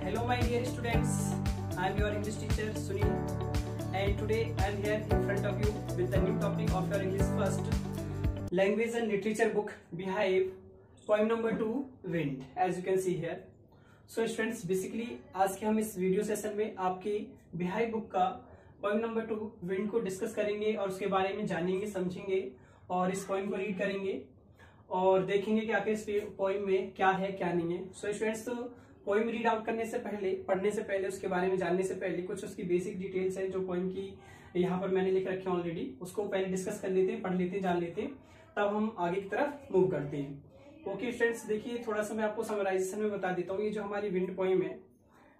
Hello my dear students, I am your English teacher Sunil and today I am here in front of you with the new topic of your English first language and literature book Beehive, poem number 2 Wind, as you can see here. So students, basically आज के हम इस video session में आपकी Beehive book का poem number 2 wind को discuss करेंगे और उसके बारे में जानेंगे, समझेंगे और इस पोएम को रीड करेंगे और देखेंगे कि आखिर इस पोएम में क्या है क्या नहीं है. सो स्टूडेंट्स, तो पोएम रीड आउट करने से पहले, पढ़ने से पहले, उसके बारे में जानने से पहले कुछ उसकी बेसिक डिटेल्स है जो पोएम की यहाँ पर मैंने लिख रखी है ऑलरेडी, उसको पहले डिस्कस कर लेते हैं, पढ़ लेते हैं, जान लेते हैं, तब हम आगे की तरफ मूव करते हैं. ओके स्टूडेंट्स, देखिए थोड़ा सा मैं आपको समराइजेशन में बता देता हूँ. ये जो हमारी विंड पोएम है,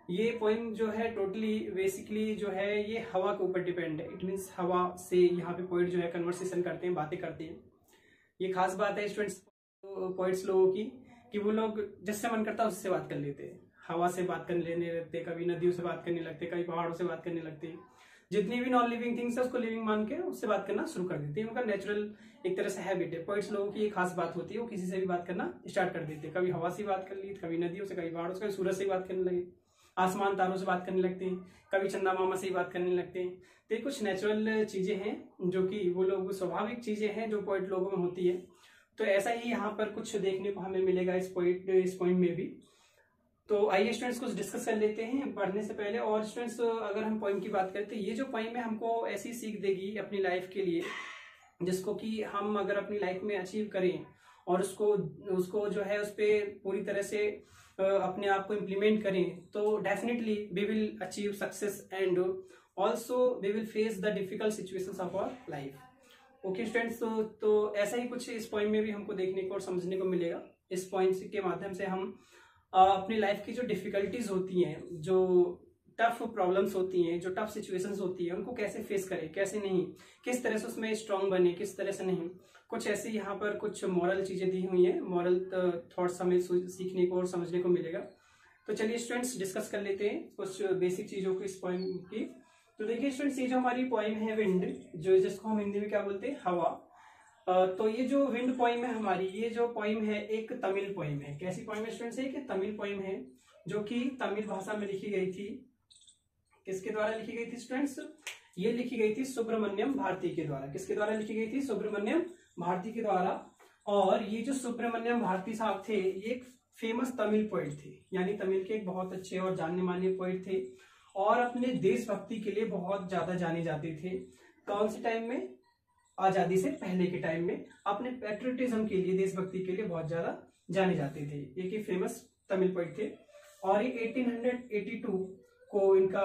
ये पोएम जो है टोटली बेसिकली जो है ये हवा के ऊपर डिपेंड है. इट मीन्स हवा से यहाँ पे पोएट जो है कन्वर्सेशन करते हैं, बातें करते हैं. ये खास बात है स्टूडेंट्स पोएट्स लोगों की कि वो लोग जिससे मन करता है उससे बात कर लेते हैं. हवा से बात करने लेने लगते, कभी नदियों से बात करने लगते, कभी पहाड़ों से बात करने लगते. जितनी भी नॉन लिविंग थिंग्स है उसको लिविंग मान के उससे बात करना शुरू कर देते हैं. उनका नेचुरल एक तरह से हैबिट है. पोएट्स लोगों की एक खास बात होती है, वो किसी से भी बात करना स्टार्ट कर देते हैं. कभी हवा से बात कर ली, कभी नदियों से, कभी पहाड़ों से, कभी सूरज से बात करने लगे, आसमान तारों से बात करने लगते हैं, कभी चंदा मामा से ही बात करने लगते हैं. तो ये कुछ नेचुरल चीजें हैं जो कि वो लोग स्वाभाविक चीजें हैं जो पोएट लोगों में होती है. तो ऐसा ही यहाँ पर कुछ देखने को हमें मिलेगा इस पोएम में भी. तो आइए स्टूडेंट्स कुछ डिस्कस कर लेते हैं पढ़ने से पहले. और स्टूडेंट्स, अगर हम पोएम की बात करते हैं, ये जो पोएम है हमको ऐसी सीख देगी अपनी लाइफ के लिए जिसको कि हम अगर अपनी लाइफ में अचीव करें और उसको जो है उस पर पूरी तरह से अपने आप को इम्प्लीमेंट करें तो definitely we will achieve success and also we will face the difficult situations of our life. Okay students, तो ऐसा ही कुछ इस पोएम में भी हमको देखने को और समझने को मिलेगा. इस पोएम के माध्यम से हम अपनी लाइफ की जो डिफिकल्टीज होती हैं, जो टफ प्रॉब्लम्स होती हैं, जो टफ सिचुएशंस होती है, उनको कैसे फेस करें, कैसे नहीं, किस तरह से उसमें स्ट्रांग बने, किस तरह से नहीं. कुछ ऐसे यहाँ पर कुछ मॉरल चीजें दी हुई हैं, मॉरल थॉट्स हमें सीखने को और समझने को मिलेगा. तो चलिए स्टूडेंट्स डिस्कस कर लेते हैं कुछ बेसिक चीजों को इस पोएम की. तो देखिए स्टूडेंट्स, ये जो हमारी पोएम है विंड, जो जिसको हम हिंदी में क्या बोलते हैं, हवा. तो ये जो विंड पोएम है हमारी, ये जो पोएम है एक तमिल पोएम है. कैसी पोएम है स्टूडेंट्स? एक तमिल पोएम है जो कि तमिल भाषा में लिखी गई थी. किसके द्वारा लिखी गई थी स्टूडेंट्स? ये लिखी गई थी सुब्रमण्यम भारती के द्वारा. किसके द्वारा लिखी गई थी? सुब्रमण्यम भारती के द्वारा. और ये जो सुब्रमण्यम भारती साहब थे, ये एक फेमस तमिल पोएट थे, यानी तमिल के एक बहुत अच्छे और जानने माने पोएट थे और अपने देशभक्ति के लिए बहुत ज्यादा जाने जाते थे. कौन से टाइम में? आजादी से पहले के टाइम में अपने पैट्रियटिज्म के लिए, देशभक्ति के लिए बहुत ज्यादा जाने जाते थे. एक फेमस तमिल पोएट थे और ये 1882 को इनका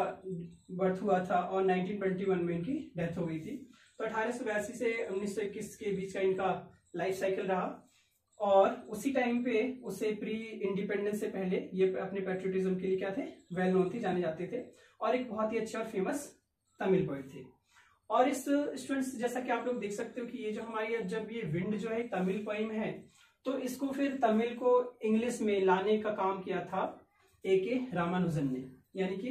बर्थ हुआ था और 1921 में इनकी डेथ हो गई थी. तो 1882 से 1921 के बीच का इनका लाइफ साइकिल रहा और उसी टाइम पे, उससे प्री इंडिपेंडेंस से पहले ये अपने पैट्रियटिज्म के लिए क्या थे, वेल नोन थे, जाने जाते थे और एक बहुत ही अच्छे और फेमस तमिल पोएट थे. और इस स्टूडेंट्स, जैसा कि आप लोग देख सकते हो कि ये जो हमारी जब ये विंड जो है तमिल पोएम है, तो इसको फिर तमिल को इंग्लिश में लाने का काम किया था ए.के. रामानुजन ने. यानी कि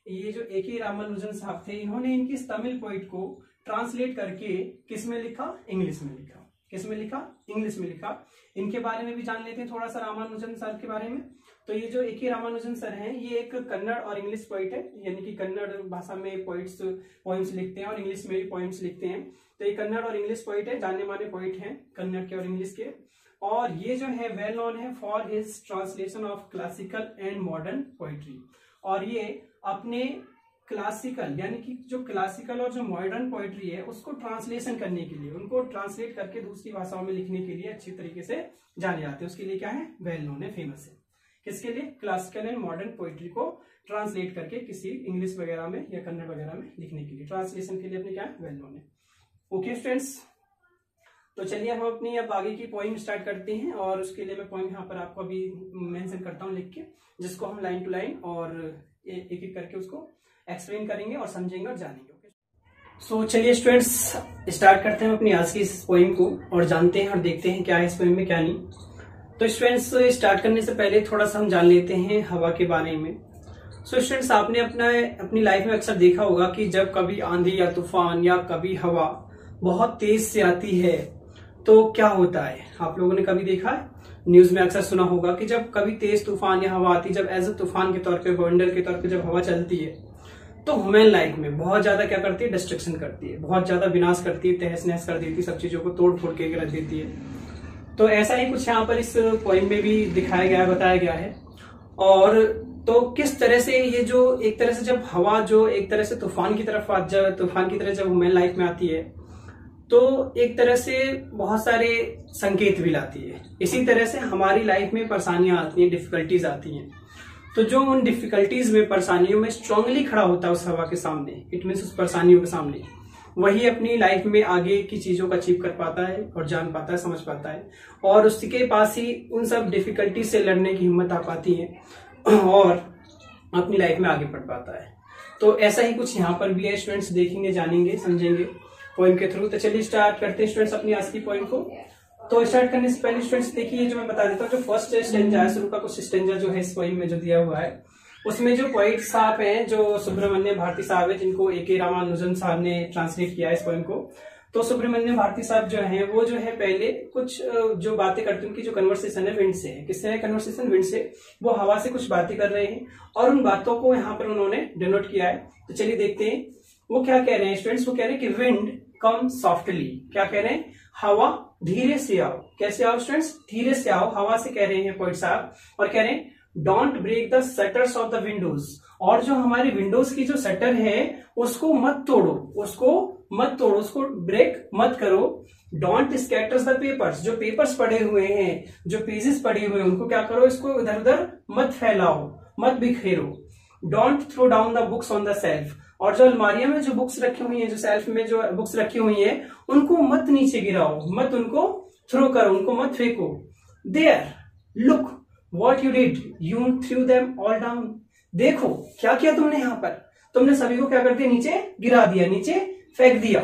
ये जो ए.के. रामानुजन साहब थे, इन्होंने इनकी इस तमिल पोएट को ट्रांसलेट करके किस में लिखा? इंग्लिश में लिखा. किस में लिखा? इंग्लिश में लिखा. इनके बारे में भी जान लेते हैं थोड़ा सा, रामानुजन सर के बारे में. तो ये जो ए.के. रामानुजन सर हैं, ये एक कन्नड़ और इंग्लिश पोएट है, यानी कि कन्नड़ भाषा में पोएम्स लिखते हैं और इंग्लिश में भी पोएम्स लिखते हैं. तो ये कन्नड़ और इंग्लिश पोएट है, जानने माने पोएट हैं कन्नड़ के और इंग्लिश के. और ये जो है वेल नोन है for his translation of classical and modern poetry. और ये अपने क्लासिकल, यानी कि जो क्लासिकल और जो मॉडर्न पोएट्री है उसको ट्रांसलेशन करने के लिए, उनको ट्रांसलेट करके दूसरी भाषाओं में लिखने के लिए अच्छी तरीके से जाने जाते हैं. उसके लिए क्या है? वेल नोन है, फेमस है. किसके लिए? क्लासिकल एंड मॉडर्न पोएट्री को ट्रांसलेट करके किसी इंग्लिश वगैरह में या कन्नड़ वगैरह में लिखने के लिए, ट्रांसलेशन के लिए अपने क्या है, वेल नोन है. ओके स्टूडेंट्स, तो चलिए हम अपनी अब आगे की पोएम स्टार्ट करते हैं. और उसके लिए मैं पोएम यहाँ पर आपको अभी मेंशन करता हूँ लिख के, जिसको हम लाइन टू लाइन और एक एक करके उसको एक्सप्लेन करेंगे और समझेंगे और जानेंगे. सो चलिए स्टूडेंट्स स्टार्ट करते हैं अपनी आज की इस पोएम को और जानते हैं और देखते हैं क्या है इस पोएम में क्या नहीं. तो स्टूडेंट्स, स्टार्ट करने से पहले थोड़ा सा हम जान लेते हैं हवा के बारे में. सो स्टूडेंट्स, आपने अपनी लाइफ में अक्सर देखा होगा कि जब कभी आंधी या तूफान या कभी हवा बहुत तेज से आती है तो क्या होता है? आप लोगों ने कभी देखा है? न्यूज में अक्सर सुना होगा कि जब कभी तेज तूफान या हवा आती, जब एज अ तूफान के तौर पे, बवंडर के तौर पे जब हवा चलती है तो ह्यूमन लाइफ में बहुत ज्यादा क्या करती है, डिस्ट्रक्शन करती है, बहुत ज्यादा विनाश करती है, तहस नहस कर देती है, सब चीजों को तोड़ फोड़ के रख देती है। तो ऐसा ही कुछ यहाँ पर इस पोइम में भी दिखाया गया है, बताया गया है। और तो किस तरह से ये जो एक तरह से जब हवा जो एक तरह से तूफान की तरफ तूफान की तरह जब ह्यूमन लाइफ में आती है तो एक तरह से बहुत सारे संकेत भी लाती है। इसी तरह से हमारी लाइफ में परेशानियां आती हैं, डिफिकल्टीज आती हैं। तो जो उन डिफिकल्टीज में, परेशानियों में स्ट्रांगली खड़ा होता है उस हवा के सामने, इट मीन्स उस परेशानियों के सामने, वही अपनी लाइफ में आगे की चीजों का अचीव कर पाता है और जान पाता है, समझ पाता है, और उसके पास ही उन सब डिफिकल्टी से लड़ने की हिम्मत आ पाती है और अपनी लाइफ में आगे बढ़ पाता है। तो ऐसा ही कुछ यहाँ पर भी है, स्टूडेंट्स देखेंगे, जानेंगे, समझेंगे पोइम के थ्रू। तो चलिए स्टार्ट करते हैं स्टूडेंट्स अपनी आज की पोइम को। तो स्टार्ट करने से पहले स्टूडेंट्स देखिए, जो मैं बता देता हूँ, जो फर्स्ट स्टेंजा है, शुरू का कुछ स्टेंजा जो है इस पोइम में जो दिया हुआ है, उसमें जो पोइट साहब हैं, जो सुब्रमण्य भारती साहब है, जिनको ए.के. रामानुजन साहब ने ट्रांसलेट किया है इस पोइम को। तो सुब्रमण्य भारती साहब जो है वो जो है पहले कुछ जो बातें करते हैं, उनकी जो कन्वर्सेशन है विंड से है। किससे है कन्वर्सेशन? विंड से। वो हवा से कुछ बातें कर रहे हैं और उन बातों को यहाँ पर उन्होंने डिनोट किया है। तो चलिए देखते हैं वो क्या कह रहे हैं स्टूडेंट्स। वो कह रहे हैं कि विंड कम सॉफ्टली। क्या कह रहे हैं? हवा धीरे से आओ। कैसे आओ स्टूडेंट्स? धीरे से आओ, हवा से कह रहे हैं पोइट साहब। और कह रहे हैं don't break the shutters of the windows. और जो हमारी विंडोज की जो शटर है उसको मत तोड़ो, उसको ब्रेक मत करो। Don't scatters the papers. जो पेपर्स पड़े हुए हैं, जो पेजेस पड़े हुए हैं, उनको क्या करो, इसको इधर उधर मत फैलाओ, मत बिखेरो। Don't throw down the books on the shelf. और जो अलमारियां में जो बुक्स रखी हुई हैं, जो सेल्फ में जो बुक्स रखी हुई हैं, उनको मत नीचे गिराओ, मत उनको थ्रो करो, उनको मत फेंको। There look what you did, you threw them all down. देखो क्या किया तुमने, यहाँ पर तुमने सभी को क्या कर दिया, नीचे गिरा दिया, नीचे फेंक दिया।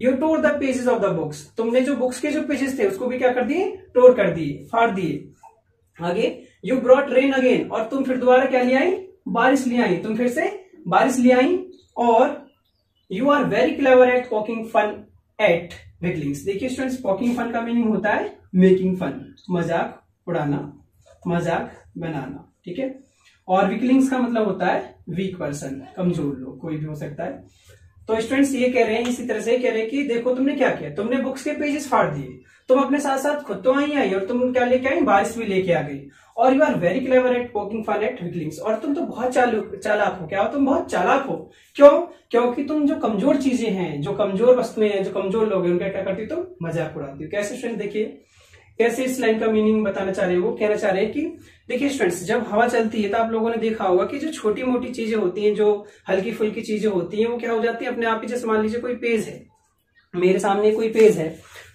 You tore the pages of the books. तुमने जो बुक्स के जो पेजेस थे उसको भी क्या कर दिए, टोर कर दिए, फाड़ दिए। आगे यू ब्रॉट रेन अगेन। और तुम फिर दोबारा क्या ले आई, बारिश ले आई, तुम फिर से बारिश ले आई। और you are very clever at poking fun at weaklings. देखिए स्टूडेंट्स, पोकिंग फन का मीनिंग होता है मेकिंग फन, मजाक उड़ाना, मजाक बनाना, ठीक है। और विकलिंग्स का मतलब होता है वीक पर्सन, कमजोर लोग, कोई भी हो सकता है। तो स्टूडेंट्स ये कह रहे हैं, इसी तरह से कह रहे हैं कि देखो तुमने क्या किया, तुमने बुक्स के पेजेस फाड़ दिए, तुम अपने साथ साथ खुद तो आई और तुम क्या लेके आई, बारिश भी लेके आ गई। और you are very clever at poking fun at weaklings. और तुम तो बहुत चालाक हो। क्या हो? तुम बहुत चालाक हो। क्यों? क्योंकि तुम जो कमजोर चीजें हैं, जो कमजोर वस्तुएं हैं, जो कमजोर लोग हैं, उनका क्या करती हो, तुम मजाक उड़ाती हो। कैसे स्टूडेंट देखिए, कैसे इस लाइन का मीनिंग बताना चाह रहे हैं। वो कहना चाह रहे हैं कि देखिए स्टूडेंट्स, जब हवा चलती है तो आप लोगों ने देखा होगा कि जो छोटी मोटी चीजें होती हैं, जो हल्की फुल्की चीजें होती हैं, वो क्या हो जाती है अपने आप ही। जैसे मान लीजिए कोई पेज है, मेरे सामने कोई पेज है,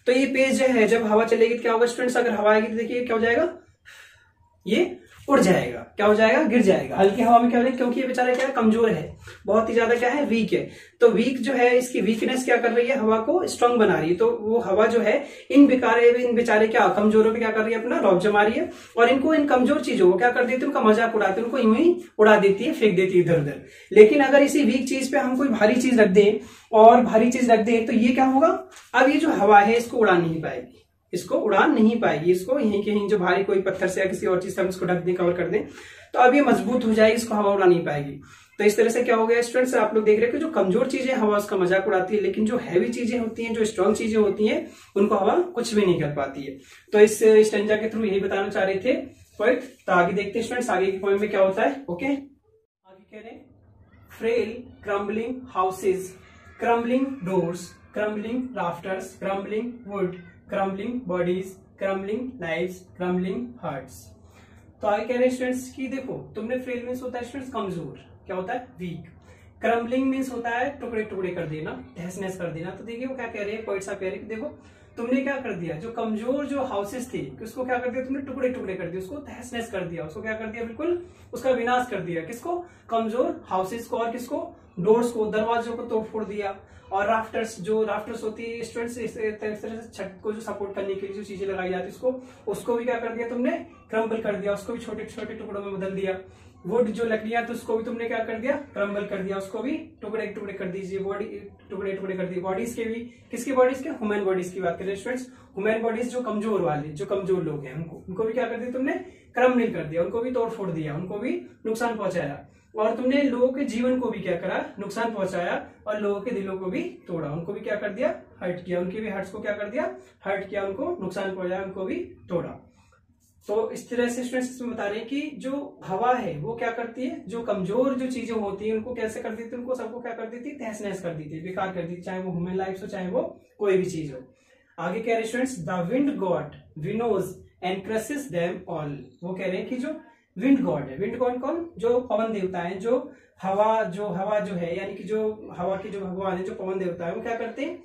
तो ये पेज जो है जब हवा चलेगी तो क्या होगा स्टूडेंट्स, अगर हवा आएगी तो देखिए क्या हो जाएगा, ये उड़ जाएगा। क्या हो जाएगा? गिर जाएगा। हल्की हवा में क्या हो जाएगा, क्योंकि ये बेचारा क्या है, कमजोर है, बहुत ही ज्यादा क्या है, वीक है। तो वीक जो है, इसकी वीकनेस क्या कर रही है, हवा को स्ट्रांग बना रही है। तो वो हवा जो है इन बेचारे क्या कमजोरों पे क्या कर रही है, अपना रौब जमा रही है। और इनको, इन कमजोर चीजों को क्या कर देती है, उनका मजाक उड़ाती है, उनको यूं ही उड़ा देती है, फेंक देती है इधर उधर। लेकिन अगर इसी वीक चीज पे हम कोई भारी चीज रख दें और भारी चीज रख दें तो ये क्या होगा, अब ये जो हवा है इसको उड़ा नहीं पाएगी, इसको उड़ान नहीं पाएगी। इसको यहीं कहीं जो भारी कोई पत्थर से या किसी और चीज से हम इसको ढक दें, कवर कर दें, तो अब ये मजबूत हो जाएगी, इसको हवा उड़ा नहीं पाएगी। तो इस तरह से क्या हो गया स्टूडेंट्स, आप लोग देख रहे हैं कि जो कमजोर चीजें हवा उसका मजाक उड़ाती है, लेकिन जो हैवी चीजें होती हैं, जो स्ट्रांग चीजें होती हैं, उनको हवा कुछ भी नहीं कर पाती है। तो इस स्टेंजा के थ्रू यही बताना चाह रहे थे पोएट। तो आगे देखते हैं स्टूडेंट्स, आगे की पोएम में क्या होता है। ओके, आगे कह रहे हैं frail crumbling houses, crumbling doors, crumbling rafters, crumbling wood, crumbling bodies, crumbling lives, crumbling hearts. तो आगे कह रहे हैं स्टूडेंट्स कि देखो, तुमने फ्रेल मीन्स होता है स्टूडेंट्स कमजोर, क्या होता है, वीक। क्रम्बलिंग मीन्स होता है टुकड़े टुकड़े कर देना, तहस नहस कर देना। तो देखिए वो क्या कह रहे हैं, पोएट साहब कह रहे हैं कि देखो तुमने क्या कर दिया, जो कमजोर जो हाउसेस थे उसको क्या कर दिया, तुमने टुकड़े टुकड़े कर दिया, उसको तहस नहस कर दिया, उसको क्या कर दिया, बिल्कुल उसका विनाश कर दिया। किसको? कमजोर हाउसेस को। और किसको? डोर्स को, दरवाजों को तोड़ फोड़ दिया। और राफ्टर्स, जो राफ्टर्स होती है स्टूडेंट्स, इस तरह से छत को जो सपोर्ट करने के लिए जो चीजें लगाई जाती है उसको भी क्या कर दिया तुमने, क्रम्बल कर दिया, उसको भी छोटे छोटे टुकड़ों में बदल दिया। वुड जो लकड़ियां, तो उसको भी तुमने क्या कर दिया, क्रम्बल कर दिया, उसको भी टुकड़े टुकड़े कर दीजिए, बॉडी टुकड़े टुकड़े कर दिए। बॉडीज के भी, किसकी बॉडीज के, ह्यूमन बॉडीज की बात करें स्टूडेंट्स, ह्यूमन बॉडीज जो कमजोर वाले, जो कमजोर लोग हैं उनको भी क्या कर दिया तुमने, क्रम्बल कर दिया, उनको भी तोड़ फोड़ दिया, उनको भी नुकसान पहुंचाया। और तुमने लोगों के जीवन को भी क्या करा, नुकसान पहुंचाया, और लोगों के दिलों को भी तोड़ा, उनको भी क्या कर दिया, हर्ट किया, उनके भी हार्ट्स को क्या कर दिया, हर्ट किया, उनको नुकसान पहुंचाया, उनको भी तोड़ा। तो इस तरह से स्टूडेंट्स इसमें बता रहे हैं कि जो हवा है वो क्या करती है, जो कमजोर जो चीजें होती हैं उनको कैसे कर देती है, उनको सबको क्या कर देती है, तहस नहस कर देती है, बेकार कर देती है, चाहे वो ह्यूमन लाइफ हो, चाहे वो कोई भी चीज हो। आगे कह रहे students, the wind god winnows and crushes them all. वो कह रहे हैं कि जो विंड गॉड है, विंड गॉड कौन, जो पवन देवता है, जो हवा जो है, यानी कि जो हवा के जो भगवान है, जो पवन देवता है, वो क्या करते हैं,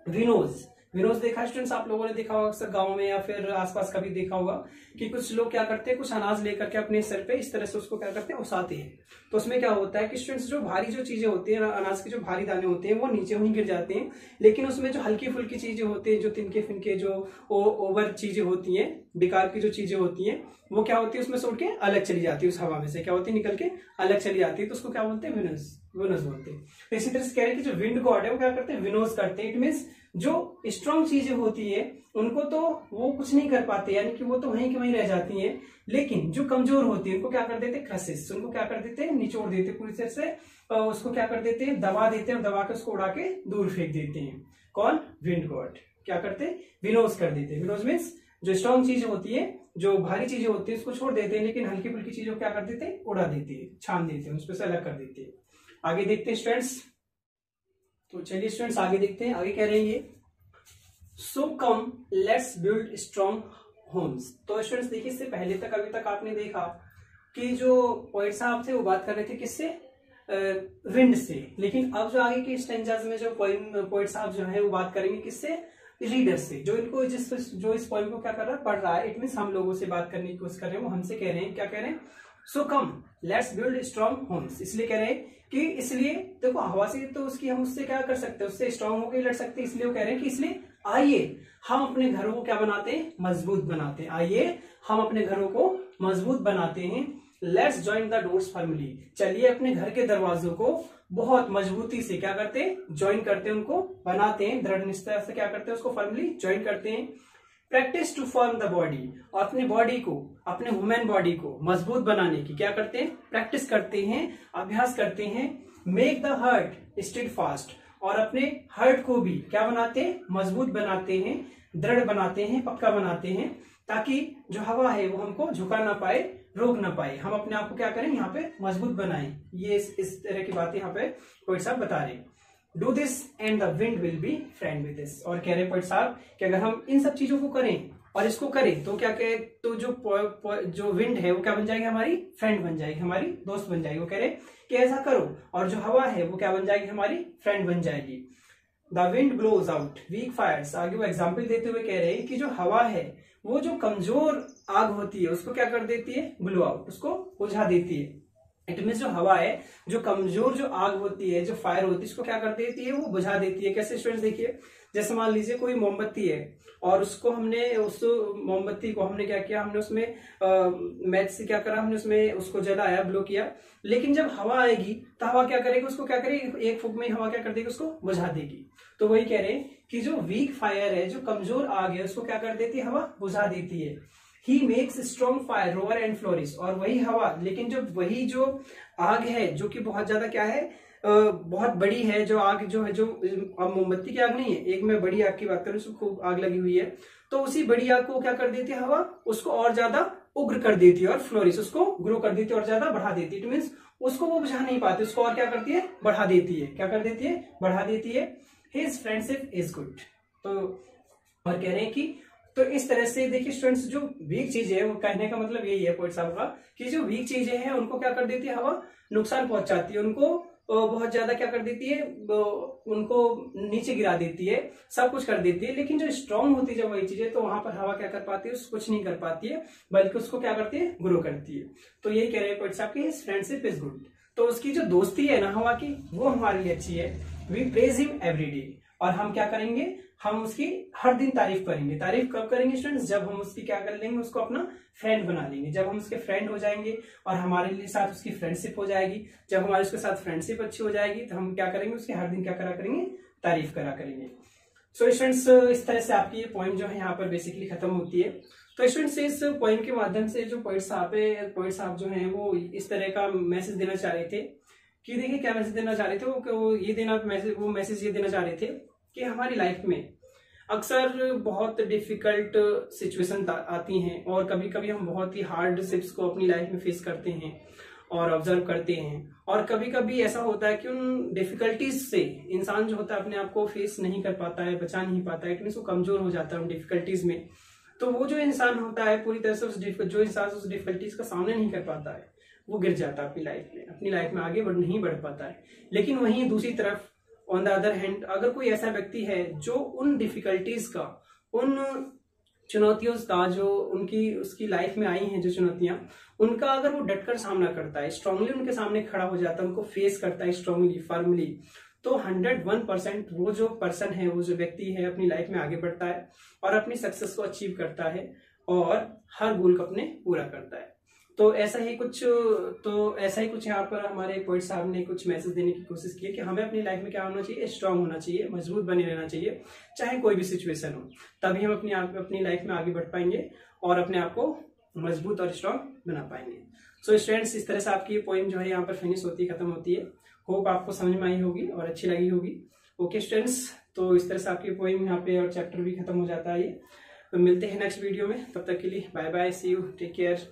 विनोज। विनोज देखा स्टूडेंट्स, आप लोगों ने देखा होगा अक्सर गांव में या फिर आसपास कभी देखा होगा कि कुछ लोग क्या करते हैं, कुछ अनाज लेकर के अपने सर पे इस तरह से उसको क्या करते हैं, उसाते हैं। तो उसमें क्या होता है कि स्टूडेंट्स जो भारी जो चीजें होती हैं, अनाज के जो भारी दाने होते हैं वो नीचे वहीं गिर जाते हैं, लेकिन उसमें जो हल्की फुल्की चीजें होती है, जो तिनके फिनके जो ओवर चीजें होती हैं, बेकार की जो चीजें होती हैं, वो क्या होती है, उसमें से उड़ के अलग चली जाती है, उस हवा में से क्या होती है, निकल के अलग चली जाती है, तो उसको क्या बोलते हैं, विनोज बोलते हैं। तो इसी तरह से कह रहे हैं कि जो विंड गॉड है वो क्या करते हैं, विनोज करते हैं। इट मीन्स जो स्ट्रॉन्ग चीजें होती है उनको तो वो कुछ नहीं कर पाते, यानी कि वो तो वहीं की वहीं रह जाती हैं, लेकिन जो कमजोर होती है उनको क्या कर देते हैं, क्रसेस, उनको क्या कर देते हैं, निचोड़ देते हैं पूरी तरह से, उसको क्या कर देते हैं, दबा देते हैं, और दबा के उसको उड़ा के दूर फेंक देते हैं। कौन, विंड गॉड क्या करते हैं, विनोज कर देते हैं। विनोज मीन्स जो स्ट्रॉन्ग चीजें होती है, जो भारी चीजें होती है उसको छोड़ देते हैं, लेकिन हल्की फुल्की चीजों को क्या कर देते हैं, उड़ा देते हैं, छान देते हैं, उसको से अलग कर देते हैं। आगे देखते हैं स्टूडेंट्स, तो चलिए स्टूडेंट्स आगे देखते हैं। आगे कह रहे हैं ये, so come let's build strong homes. तो स्टूडेंट्स देखिए, इससे पहले तक अभी तक आपने देखा कि जो पोएट साहब थे वो बात कर रहे थे किससे, विंड से, लेकिन अब जो आगे के स्टेंजाज में जो पोएट साहब जो है वो बात करेंगे किससे, रीडर से, जो इनको जो इस पोएम को क्या कर रहा है, पढ़ रहा है। इट मीन्स हम लोगों से बात करने की कोशिश कर रहे हैं, वो हमसे कह रहे हैं, क्या कह रहे हैं, so come let's build strong homes. इसलिए कह रहे हैं कि, इसलिए देखो हवा से तो उसकी हम उससे क्या कर सकते हैं, उससे स्ट्रॉन्ग होकर लड़ सकते हैं, इसलिए वो कह रहे हैं कि इसलिए आइए हम अपने घरों को क्या बनाते हैं, मजबूत बनाते हैं, आइए हम अपने घरों को मजबूत बनाते हैं। Let's join the doors firmly, चलिए अपने घर के दरवाजों को बहुत मजबूती से क्या करते हैं, ज्वाइन करते हैं, उनको बनाते हैं, दृढ़ निश्चय से क्या करते हैं, उसको फर्मली ज्वाइन करते हैं। Practice to form the body, और अपने बॉडी को, अपने ह्यूमन बॉडी को मजबूत बनाने की क्या करते हैं, प्रैक्टिस करते हैं, अभ्यास करते हैं। Make the heart steadfast, और अपने हार्ट को भी क्या बनाते हैं, मजबूत बनाते हैं, दृढ़ बनाते हैं, पक्का बनाते हैं, ताकि जो हवा है वो हमको झुका ना पाए, रोक ना पाए, हम अपने आप को क्या करें, यहाँ पे मजबूत बनाएं। ये इस तरह की बातें यहाँ पे पोएट साहब बता रहे हैं। Do this and the wind will be friend with this, और कह रहे पोएट साहब कि अगर हम इन सब चीजों को करें और इसको करें तो क्या कहे, तो जो विंड है वो क्या बन जाएगी, हमारी फ्रेंड बन जाएगी, हमारी दोस्त बन जाएगी। वो कह रहे कि ऐसा करो, और जो हवा है वो क्या बन जाएगी, हमारी फ्रेंड बन जाएगी। The wind blows out weak fires, आगे वो एग्जाम्पल देते हुए कह रहे हैं कि जो हवा है वो जो कमजोर आग होती है उसको क्या कर देती है, ब्लो आउट, उसको बुझा देती है। इट मीन्स जो हवा है, जो कमजोर जो आग होती है, जो फायर होती है, इसको क्या कर देती है, वो बुझा देती है। कैसे स्टूडेंट्स देखिए, जैसे मान लीजिए कोई मोमबत्ती है और उसको हमने, उस मोमबत्ती को हमने क्या किया, हमने उसमें मैच से क्या करा, हमने उसमें उसको जलाया, ब्लो किया, लेकिन जब हवा आएगी तो हवा क्या करेगी, उसको क्या करेगी, एक फूंक में हवा क्या कर देगी, उसको बुझा देगी। तो वही कह रहे हैं कि जो वीक फायर है, जो कमजोर आग है, उसको क्या कर देती है, हवा बुझा देती है। He makes strong fire rover and flourish, और वही हवा, लेकिन जो वही जो आग है जो कि बहुत ज्यादा क्या है, बहुत बड़ी है, जो आग जो है, जो अब मोमबत्ती की आग नहीं है, एक मैं बड़ी आग की बात करूं, उसको खूब आग लगी हुई है, तो उसी बड़ी आग को क्या कर देती है हवा, उसको और ज्यादा उग्र कर देती है, और फ्लोरिश उसको ग्रो कर देती है, और ज्यादा बढ़ा देती है। इट मीन्स उसको वो बुझा नहीं पाती, उसको और क्या करती है, बढ़ा देती है। क्या कर देती है, बढ़ा देती है। हिज फ्रेंडशिप इज गुड, तो और कह रहे हैं कि, तो इस तरह से देखिए स्टूडेंट्स, जो वीक चीजें है, वो कहने का मतलब यही है पोएट साहब का, कि जो वीक चीजें हैं उनको क्या कर देती है हवा, नुकसान पहुंचाती है, उनको बहुत ज्यादा क्या कर देती है, उनको नीचे गिरा देती है, सब कुछ कर देती है। लेकिन जो स्ट्रांग होती है जब वही चीजें, तो वहां पर हवा क्या कर पाती है, कुछ नहीं कर पाती है, बल्कि उसको क्या करती है, ग्रो करती है। तो यही कह रहे हैं पोएट साहब की, फ्रेंडशिप इज गुड। तो उसकी जो दोस्ती है ना हवा की, वो हमारे लिए अच्छी है। We praise him every day, और हम क्या करेंगे, हम उसकी हर दिन तारीफ करेंगे। तारीफ कब करेंगे स्टूडेंट्स, जब हम उसकी क्या कर लेंगे, उसको अपना फ्रेंड बना लेंगे। जब हम उसके फ्रेंड हो जाएंगे और हमारे लिए साथ उसकी फ्रेंडशिप हो जाएगी, जब हमारे उसके साथ फ्रेंडशिप अच्छी हो जाएगी, तो हम क्या करेंगे, उसकी हर दिन क्या करा करेंगे, तारीफ करा करेंगे। सो स्टूडेंट्स, इस तरह से आपकी ये पोइम जो है यहाँ पर बेसिकली खत्म होती है। तो स्टूडेंट्स, इस पोइम के माध्यम से जो पोइट साहब जो हैं वो इस तरह का मैसेज देना चाह रहे थे कि देखिए क्या मैसेज देना चाह रहे थे वो मैसेज ये देना चाह रहे थे कि हमारी लाइफ में अक्सर बहुत डिफिकल्ट सिचुएशन आती हैं, और कभी कभी हम बहुत ही हार्डशिप्स को अपनी लाइफ में फेस करते हैं और ऑब्जर्व करते हैं। और कभी कभी ऐसा होता है कि उन डिफिकल्टीज से इंसान जो होता है अपने आप को फेस नहीं कर पाता है, बचा नहीं पाता है, कि वो कमजोर हो जाता है उन डिफिकल्टीज में। तो वो जो इंसान होता है पूरी तरह से जो इंसान उस डिफिकल्टीज का सामना नहीं कर पाता है, वो गिर जाता है अपनी लाइफ में आगे नहीं बढ़ पाता है। लेकिन वहीं दूसरी तरफ ऑन द अदर हैंड, अगर कोई ऐसा व्यक्ति है जो उन डिफिकल्टीज का, उन चुनौतियों का जो उसकी लाइफ में आई हैं जो चुनौतियां, उनका अगर वो डटकर सामना करता है, स्ट्रांगली उनके सामने खड़ा हो जाता है, उनको फेस करता है स्ट्रांगली, फर्मली, तो 101% वो जो पर्सन है, वो जो व्यक्ति है अपनी लाइफ में आगे बढ़ता है और अपनी सक्सेस को अचीव करता है और हर गोल को अपने पूरा करता है। तो ऐसा ही कुछ यहाँ पर हमारे पोइट साहब ने कुछ मैसेज देने की कोशिश की है कि हमें अपनी लाइफ में क्या होना चाहिए, स्ट्रांग होना चाहिए, मजबूत बने रहना चाहिए, चाहे कोई भी सिचुएशन हो। तभी हम अपनी लाइफ में आगे बढ़ पाएंगे और अपने आप को मजबूत और स्ट्रांग बना पाएंगे। सो स्टूडेंट्स, इस तरह से आपकी पोइम जो है यहाँ पर फिनिश होती खत्म होती है। होप आपको समझ में आई होगी और अच्छी लगी होगी। ओके स्टूडेंट्स, तो इस तरह से आपकी पोइम यहाँ पे और चैप्टर भी खत्म हो जाता है ये। तो मिलते हैं नेक्स्ट वीडियो में, तब तक के लिए bye bye, see you, take care.